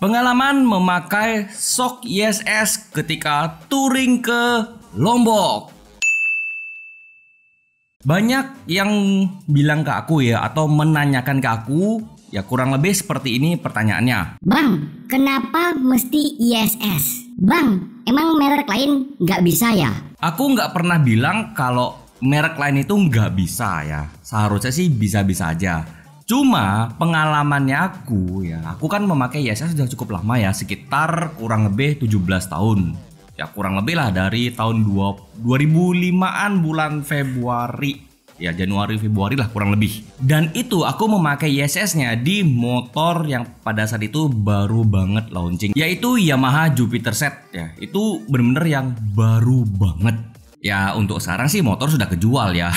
Pengalaman memakai shock ISS ketika touring ke Lombok. Banyak yang bilang ke aku ya, atau menanyakan ke aku, ya kurang lebih seperti ini pertanyaannya. Bang, kenapa mesti ISS? Bang, emang merek lain nggak bisa ya? Aku nggak pernah bilang kalau merek lain itu nggak bisa ya. Seharusnya sih bisa-bisa aja. Cuma pengalamannya aku kan memakai ISS sudah cukup lama ya, sekitar kurang lebih 17 tahun. Ya kurang lebih lah dari tahun 2005-an bulan Februari. Ya Januari Februari lah kurang lebih. Dan itu aku memakai ISS-nya di motor yang pada saat itu baru banget launching, yaitu Yamaha Jupiter Z ya. Itu bener-bener yang baru banget. Ya untuk sekarang sih motor sudah kejual ya.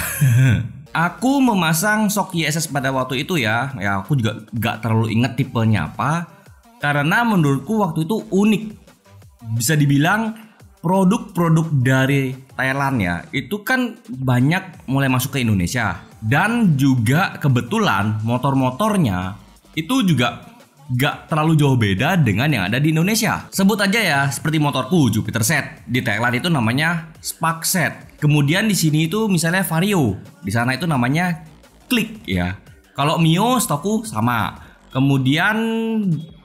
Aku memasang shock ISS pada waktu itu ya aku juga gak terlalu inget tipenya apa, karena menurutku waktu itu unik. Bisa dibilang produk-produk dari Thailand ya, itu kan banyak mulai masuk ke Indonesia. Dan juga kebetulan motor-motornya itu juga gak terlalu jauh beda dengan yang ada di Indonesia. Sebut aja ya, seperti motorku Jupiter Z. Di Thailand itu namanya Spark Z. Kemudian di sini itu misalnya Vario, di sana itu namanya Click ya. Kalau Mio stokku sama. Kemudian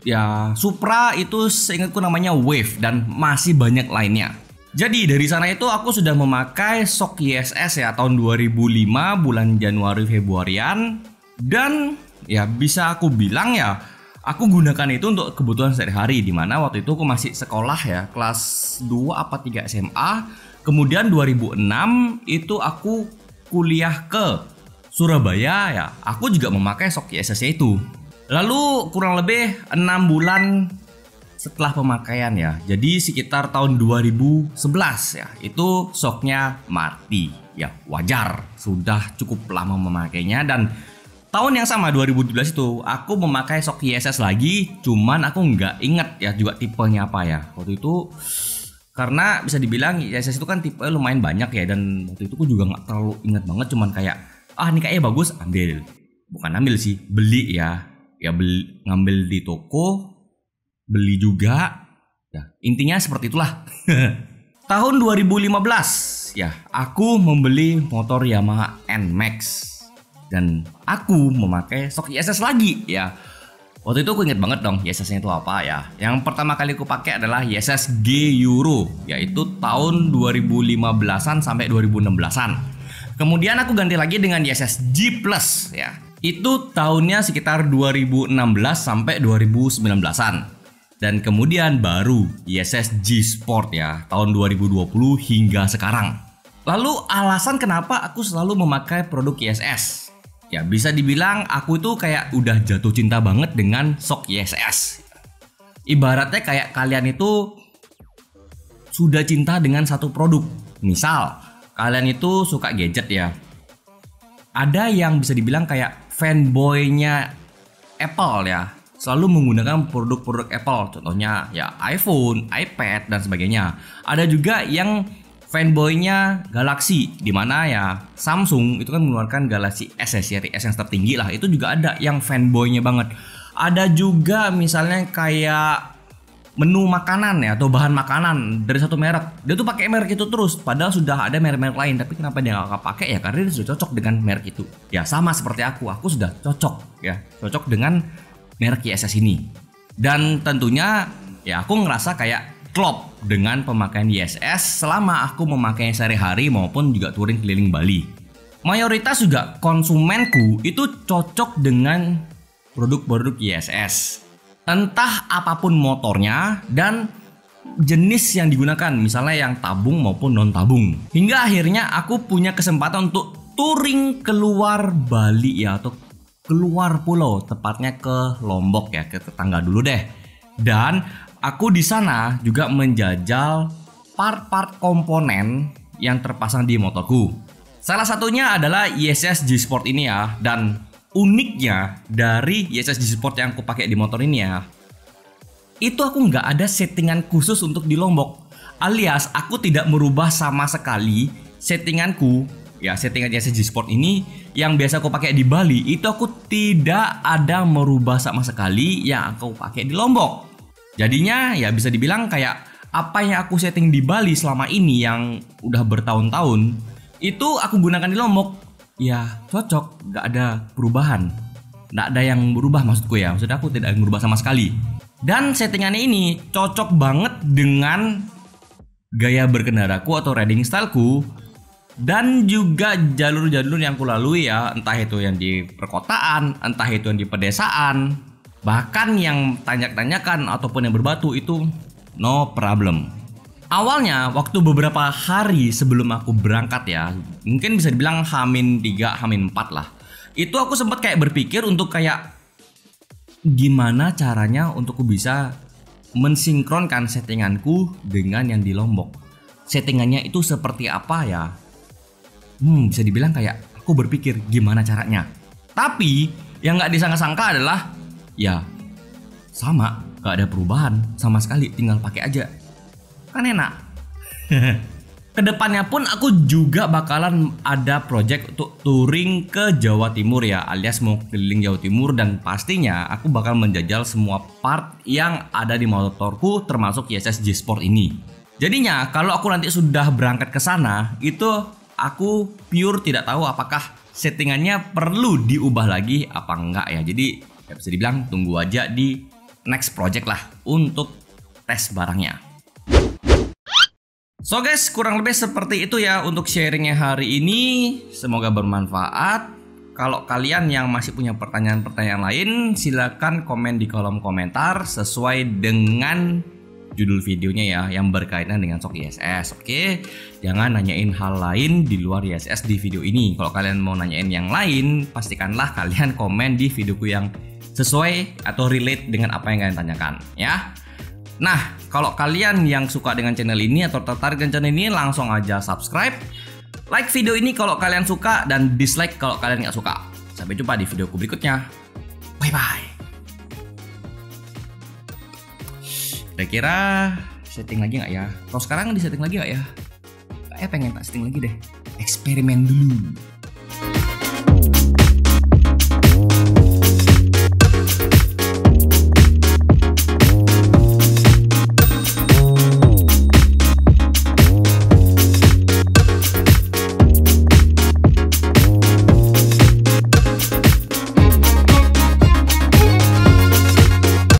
ya Supra itu seingatku namanya Wave, dan masih banyak lainnya. Jadi dari sana itu aku sudah memakai shock ISS ya tahun 2005 bulan Januari Februarian, dan ya bisa aku bilang ya aku gunakan itu untuk kebutuhan sehari-hari, dimana waktu itu aku masih sekolah ya, kelas 2 apa 3 SMA. Kemudian 2006 itu aku kuliah ke Surabaya ya, aku juga memakai shock ISS itu. Lalu kurang lebih 6 bulan setelah pemakaian ya, jadi sekitar tahun 2011 ya, itu shocknya mati. Ya wajar, sudah cukup lama memakainya. Dan tahun yang sama 2017 itu aku memakai shock ISS lagi, cuman aku nggak inget ya juga tipenya apa ya waktu itu, karena bisa dibilang ISS itu kan tipe lumayan banyak ya, dan waktu itu aku juga nggak terlalu inget banget, cuman kayak ini kayaknya bagus, ambil. Bukan ambil sih, beli ya beli, ngambil di toko, beli juga ya, intinya seperti itulah. Tahun 2015 ya aku membeli motor Yamaha NMAX, dan aku memakai shock ISS lagi ya. Waktu itu aku inget banget dong ISS-nya itu apa ya. Yang pertama kali aku pakai adalah ISS G Euro, yaitu tahun 2015-an sampai 2016-an. Kemudian aku ganti lagi dengan ISS G Plus ya. Itu tahunnya sekitar 2016 sampai 2019-an. Dan kemudian baru ISS G Sport ya, tahun 2020 hingga sekarang. Lalu alasan kenapa aku selalu memakai produk ISS? Ya bisa dibilang aku itu kayak udah jatuh cinta banget dengan shock ISS. Ibaratnya kayak kalian itu sudah cinta dengan satu produk. Misal kalian itu suka gadget ya, ada yang bisa dibilang kayak fanboynya Apple ya, selalu menggunakan produk-produk Apple. Contohnya ya iPhone, iPad dan sebagainya. Ada juga yang fanboynya Galaxy, dimana ya Samsung itu kan mengeluarkan Galaxy S ya, seri S yang tertinggi lah. Itu juga ada yang fanboynya banget. Ada juga misalnya kayak menu makanan ya, atau bahan makanan dari satu merek, dia tuh pakai merek itu terus, padahal sudah ada merek-merek lain, tapi kenapa dia nggak pakai ya? Karena dia sudah cocok dengan merek itu. Ya sama seperti aku sudah cocok ya, cocok dengan merek ISS ini. Dan tentunya ya aku ngerasa kayak klop dengan pemakaian ISS selama aku memakainya sehari-hari maupun juga touring keliling Bali. Mayoritas juga konsumenku itu cocok dengan produk-produk ISS. Entah apapun motornya dan jenis yang digunakan, misalnya yang tabung maupun non tabung. Hingga akhirnya aku punya kesempatan untuk touring keluar Bali ya, atau keluar pulau, tepatnya ke Lombok ya, ke tetangga dulu deh. Dan aku di sana juga menjajal part-part komponen yang terpasang di motorku. Salah satunya adalah ISS G Sport ini ya. Dan uniknya dari ISS G Sport yang aku pakai di motor ini ya, itu aku nggak ada settingan khusus untuk di Lombok. Alias aku tidak merubah sama sekali settinganku ya, settingan ISS G Sport ini yang biasa aku pakai di Bali, itu aku tidak ada merubah sama sekali yang aku pakai di Lombok. Jadinya ya bisa dibilang kayak apa yang aku setting di Bali selama ini yang udah bertahun-tahun itu aku gunakan di Lombok. Ya cocok, nggak ada perubahan, nggak ada yang berubah maksudku ya. Maksudnya aku tidak berubah sama sekali. Dan settingannya ini cocok banget dengan gaya berkendaraku atau riding styleku dan juga jalur-jalur yang aku lalui ya, entah itu yang di perkotaan, entah itu yang di pedesaan, bahkan yang tanjak-tanjakan ataupun yang berbatu itu no problem. Awalnya waktu beberapa hari sebelum aku berangkat ya, mungkin bisa dibilang H-3, H-4 lah. Itu aku sempat kayak berpikir untuk kayak gimana caranya untuk aku bisa mensinkronkan settinganku dengan yang di Lombok. Settingannya itu seperti apa ya? Bisa dibilang kayak aku berpikir gimana caranya. Tapi yang nggak disangka-sangka adalah ya sama, nggak ada perubahan sama sekali, tinggal pakai aja. Kan enak. Kedepannya pun aku juga bakalan ada project untuk touring ke Jawa Timur ya, alias mau keliling Jawa Timur, dan pastinya aku bakal menjajal semua part yang ada di motorku termasuk ISS J Sport ini. Jadinya kalau aku nanti sudah berangkat ke sana, itu aku pure tidak tahu apakah settingannya perlu diubah lagi apa enggak ya. Jadi ya bisa dibilang tunggu aja di next project lah untuk tes barangnya. So guys, kurang lebih seperti itu ya untuk sharingnya hari ini. Semoga bermanfaat. Kalau kalian yang masih punya pertanyaan-pertanyaan lain, silakan komen di kolom komentar sesuai dengan judul videonya ya, yang berkaitan dengan shock ISS. Oke, jangan nanyain hal lain di luar ISS di video ini. Kalau kalian mau nanyain yang lain, pastikanlah kalian komen di videoku yang sesuai atau relate dengan apa yang kalian tanyakan ya. Nah, kalau kalian yang suka dengan channel ini atau tertarik dengan channel ini, langsung aja subscribe, like video ini kalau kalian suka, dan dislike kalau kalian nggak suka. Sampai jumpa di videoku berikutnya. Bye bye. Kira-kira setting lagi nggak ya? Kalau sekarang di setting lagi nggak ya? Kayak pengen tak setting lagi deh. Eksperimen dulu.